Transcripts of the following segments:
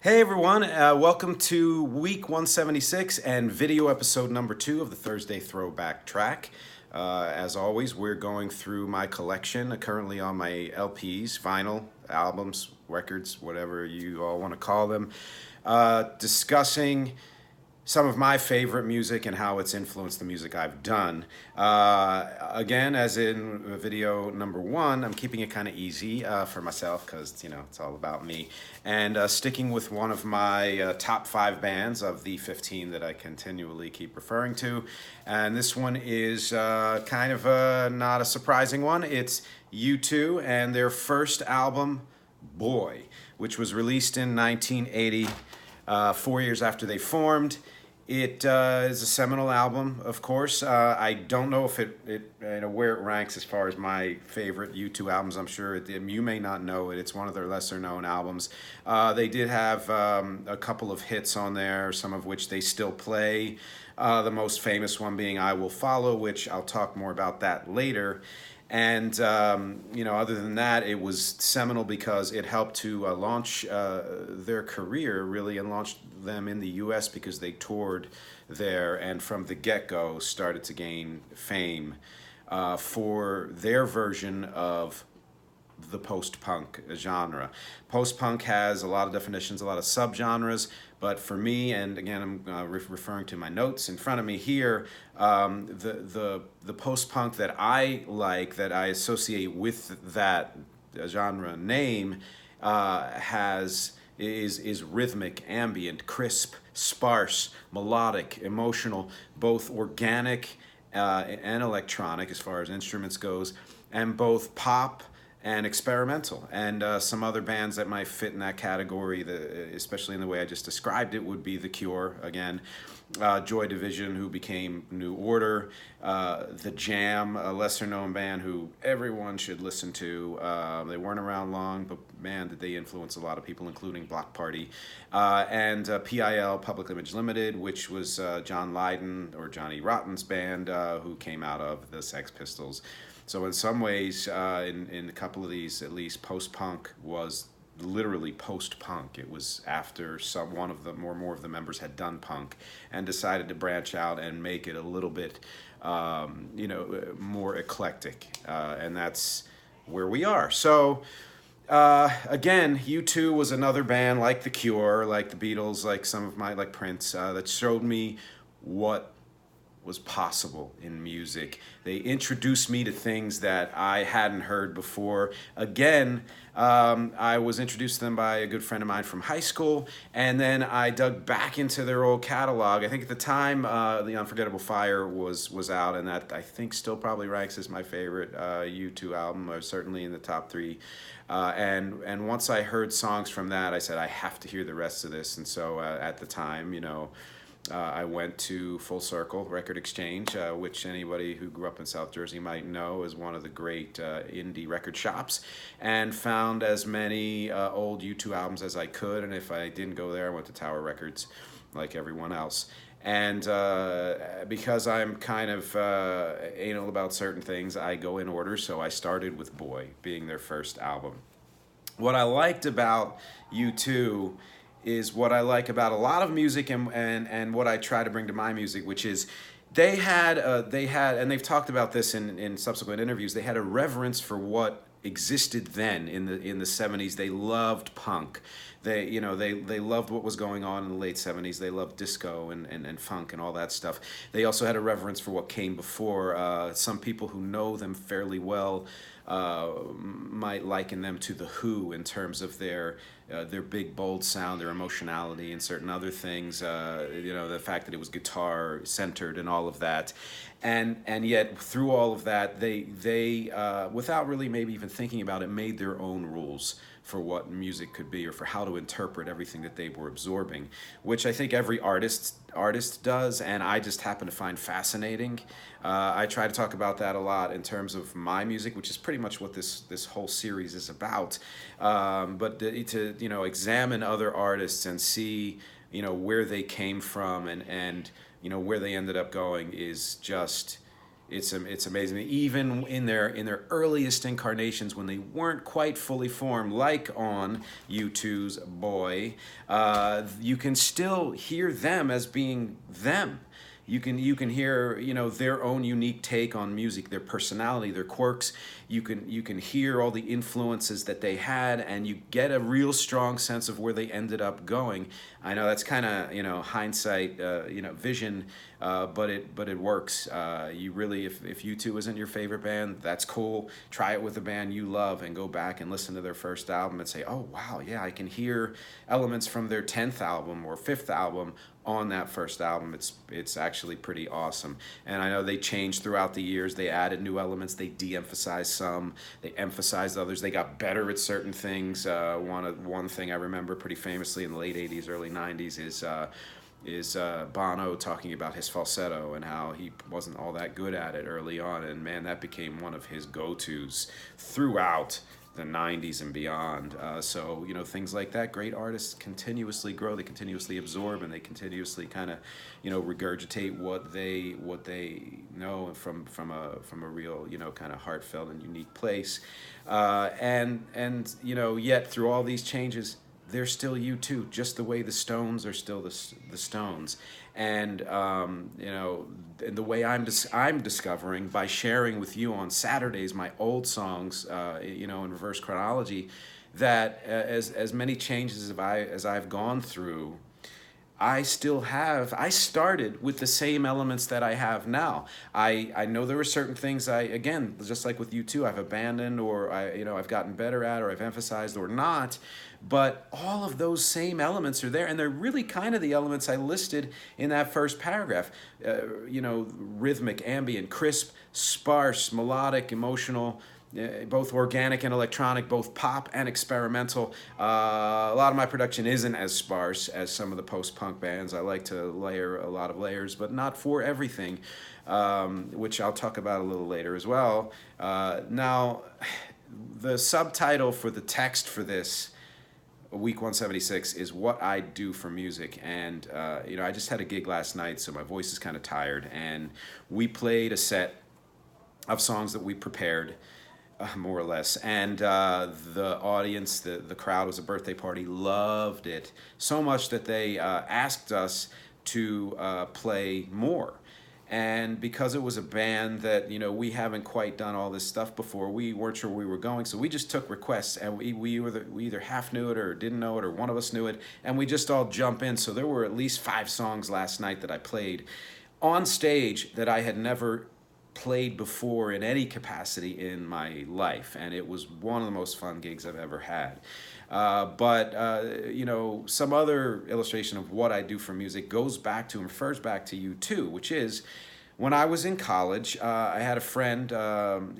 Hey everyone, welcome to week 176 and video episode number 2 of the Thursday Throwback Track. As always, we're going through my collection, currently on my LPs, vinyl, albums, records, whatever you all want to call them, discussing some of my favorite music and how it's influenced the music I've done. Again, as in video number 1, I'm keeping it kind of easy for myself because, it's all about me. And sticking with one of my top 5 bands of the 15 that I continually keep referring to. And this one is kind of not a surprising one. It's U2 and their first album, Boy, which was released in 1980, 4 years after they formed. It is a seminal album, of course. I don't know if where it ranks as far as my favorite U2 albums. I'm sure you may not know it. It's one of their lesser known albums. They did have a couple of hits on there, some of which they still play. The most famous one being I Will Follow, which I'll talk more about that later. And, other than that, it was seminal because it helped to launch their career, really, and launched them in the U.S. because they toured there and from the get-go started to gain fame for their version of the post-punk genre. Post-punk has a lot of definitions, a lot of subgenres, but for me, and again, I'm referring to my notes in front of me here, the post-punk that I like, that I associate with that genre name, is rhythmic, ambient, crisp, sparse, melodic, emotional, both organic and electronic as far as instruments goes, and both pop and experimental. And some other bands that might fit in that category, especially in the way I just described it, would be The Cure, again, Joy Division, who became New Order, The Jam, a lesser-known band who everyone should listen to. They weren't around long, but man, did they influence a lot of people, including Block Party. And PIL, Public Image Limited, which was John Lydon, or Johnny Rotten's band, who came out of the Sex Pistols. So in some ways, in a couple of these, at least, post-punk was literally post-punk. It was after one of them or more of the members had done punk and decided to branch out and make it a little bit, more eclectic. And that's where we are. So, again, U2 was another band like The Cure, like the Beatles, like Prince, that showed me what was possible in music. They introduced me to things that I hadn't heard before. Again, I was introduced to them by a good friend of mine from high school, and then I dug back into their old catalog. I think at the time, The Unforgettable Fire was out, and that I think still probably ranks as my favorite U2 album, or certainly in the top 3. And once I heard songs from that, I said, I have to hear the rest of this. And so at the time, I went to Full Circle Record Exchange, which anybody who grew up in South Jersey might know is one of the great indie record shops, and found as many old U2 albums as I could. And if I didn't go there, I went to Tower Records like everyone else. And because I'm kind of anal about certain things, I go in order. So I started with Boy, being their first album. What I liked about U2 is what I like about a lot of music, and what I try to bring to my music, which is they had, and they've talked about this in subsequent interviews, they had a reverence for what existed then in the 70s. They loved punk. They loved what was going on in the late 70s. They loved disco and funk and all that stuff. They also had a reverence for what came before. Some people who know them fairly well might liken them to The Who in terms of their big, bold sound, their emotionality, and certain other things. The fact that it was guitar centered and all of that, and yet through all of that, they without really maybe even thinking about it, made their own rules for what music could be, or for how to interpret everything that they were absorbing, which I think every artist does, and I just happen to find fascinating. I try to talk about that a lot in terms of my music, which is pretty much what this whole series is about. But to examine other artists and see where they came from and where they ended up going is just it's amazing. Even in their earliest incarnations, when they weren't quite fully formed, like on U2's Boy, you can still hear them as being them. You can hear, you know, their own unique take on music, their personality, their quirks. You can hear all the influences that they had, and you get a real strong sense of where they ended up going. I know that's kind of, you know, hindsight, vision, but it works. You really, if U2 isn't your favorite band, that's cool. Try it with a band you love and go back and listen to their first album and say, oh wow, yeah, I can hear elements from their 10th album or 5th album on that first album. It's actually pretty awesome. And I know they changed throughout the years. They added new elements. They de-emphasized some. They emphasized others. They got better at certain things. One thing I remember pretty famously in the late '80s, early '90s is Bono talking about his falsetto and how he wasn't all that good at it early on. And man, that became one of his go-tos throughout the '90s and beyond. So, you know, things like that. Great artists continuously grow. They continuously absorb, and they continuously kind of, you know, regurgitate what they know from a real, you know, kind of heartfelt and unique place. And you know, yet through all these changes, they're still U2, just the way the Stones are still the Stones. And you know, and the way I'm discovering by sharing with you on Saturdays my old songs, you know, in reverse chronology, that as many changes as I've gone through, I started with the same elements that I have now. I know there were certain things again, just like with U2, I've abandoned, or I've gotten better at, or I've emphasized or not, but all of those same elements are there, and they're really kind of the elements I listed in that first paragraph. Rhythmic, ambient, crisp, sparse, melodic, emotional, both organic and electronic, both pop and experimental. A lot of my production isn't as sparse as some of the post-punk bands. I like to layer a lot of layers, but not for everything, which I'll talk about a little later as well. Now, the subtitle for the text for this week 176 is what I do for music. And I just had a gig last night, so my voice is kind of tired, and we played a set of songs that we prepared, more or less, and the audience, the crowd, was a birthday party, loved it so much that they asked us to play more. And because it was a band that, we haven't quite done all this stuff before, we weren't sure where we were going, so we just took requests, and we either half knew it or didn't know it, or one of us knew it, and we just all jump in. So there were at least 5 songs last night that I played on stage that I had never played before in any capacity in my life, and it was one of the most fun gigs I've ever had. But some other illustration of what I do for music goes back to and refers back to U2, which is when I was in college. I had a friend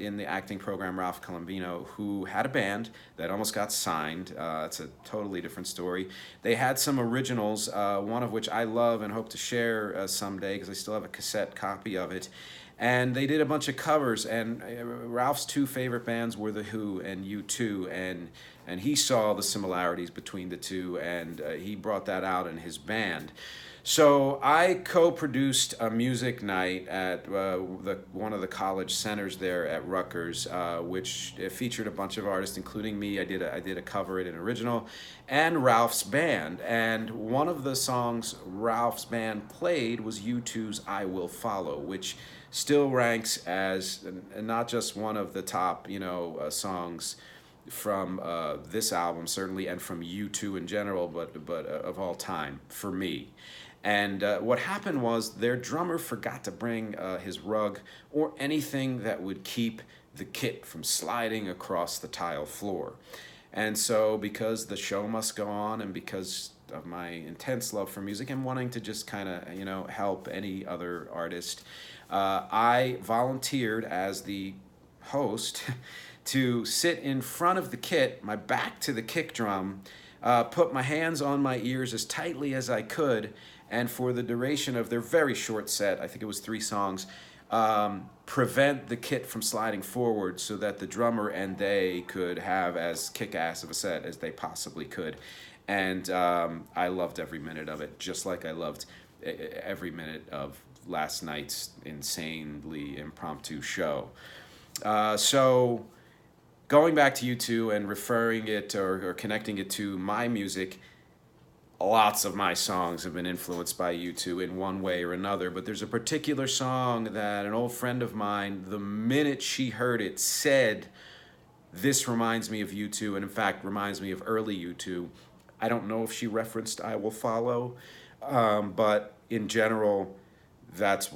in the acting program, Ralph Colombino, who had a band that almost got signed. It's a totally different story. They had some originals, one of which I love and hope to share someday, because I still have a cassette copy of it. And they did a bunch of covers, and Ralph's 2 favorite bands were The Who and U2, and he saw the similarities between the two, and he brought that out in his band. So I co-produced a music night at one of the college centers there at Rutgers, which featured a bunch of artists, including me. I did a cover at an original, and Ralph's band. And one of the songs Ralph's band played was U2's "I Will Follow," which still ranks as not just one of the top, songs from this album, certainly, and from U2 in general, but of all time for me. And what happened was their drummer forgot to bring his rug or anything that would keep the kit from sliding across the tile floor. And so, because the show must go on, and because of my intense love for music and wanting to just kind of, help any other artist, I volunteered as the host to sit in front of the kit, my back to the kick drum, put my hands on my ears as tightly as I could, and for the duration of their very short set, I think it was 3 songs, prevent the kit from sliding forward so that the drummer and they could have as kick-ass of a set as they possibly could. And I loved every minute of it, just like I loved every minute of last night's insanely impromptu show. So going back to U2 and referring it or connecting it to my music, lots of my songs have been influenced by U2 in one way or another, but there's a particular song that an old friend of mine, the minute she heard it, said, "This reminds me of U2, and in fact reminds me of early U2." I don't know if she referenced "I Will Follow," but in general, that's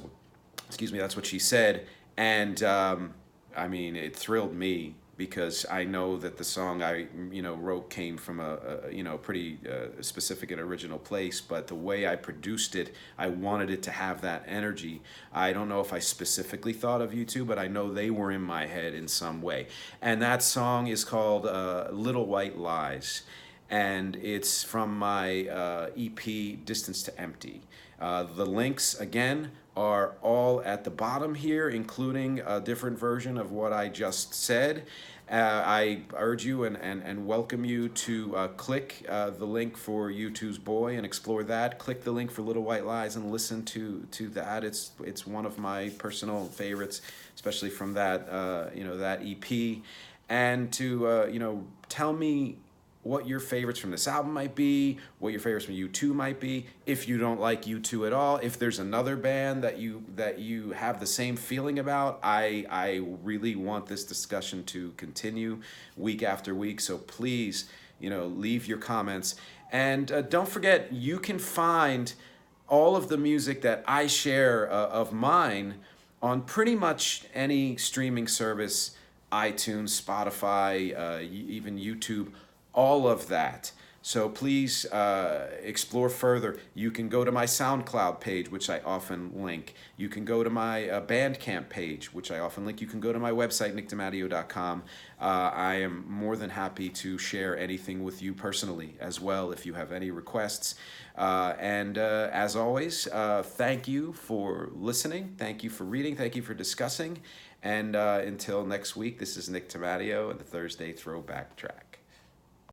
that's what she said, and I mean, it thrilled me because I know that the song I wrote came from a pretty specific and original place, but the way I produced it, I wanted it to have that energy. I don't know if I specifically thought of U2, but I know they were in my head in some way. And that song is called "Little White Lies," and it's from my EP "Distance to Empty." The links, again, are all at the bottom here, including a different version of what I just said. I urge you and welcome you to click the link for U2's Boy and explore that. Click the link for Little White Lies and listen to that. It's one of my personal favorites, especially from that that EP. And to tell me what your favorites from this album might be, what your favorites from U2 might be. If you don't like U2 at all, if there's another band that you have the same feeling about, I really want this discussion to continue week after week. So please, leave your comments. And don't forget, you can find all of the music that I share of mine on pretty much any streaming service, iTunes, Spotify, even YouTube, all of that. So please explore further. You can go to my SoundCloud page, which I often link. You can go to my Bandcamp page, which I often link. You can go to my website, nickdimatteo.com. I am more than happy to share anything with you personally as well if you have any requests. And as always, thank you for listening. Thank you for reading. Thank you for discussing. And until next week, this is Nick Dimatteo and the Thursday Throwback Track.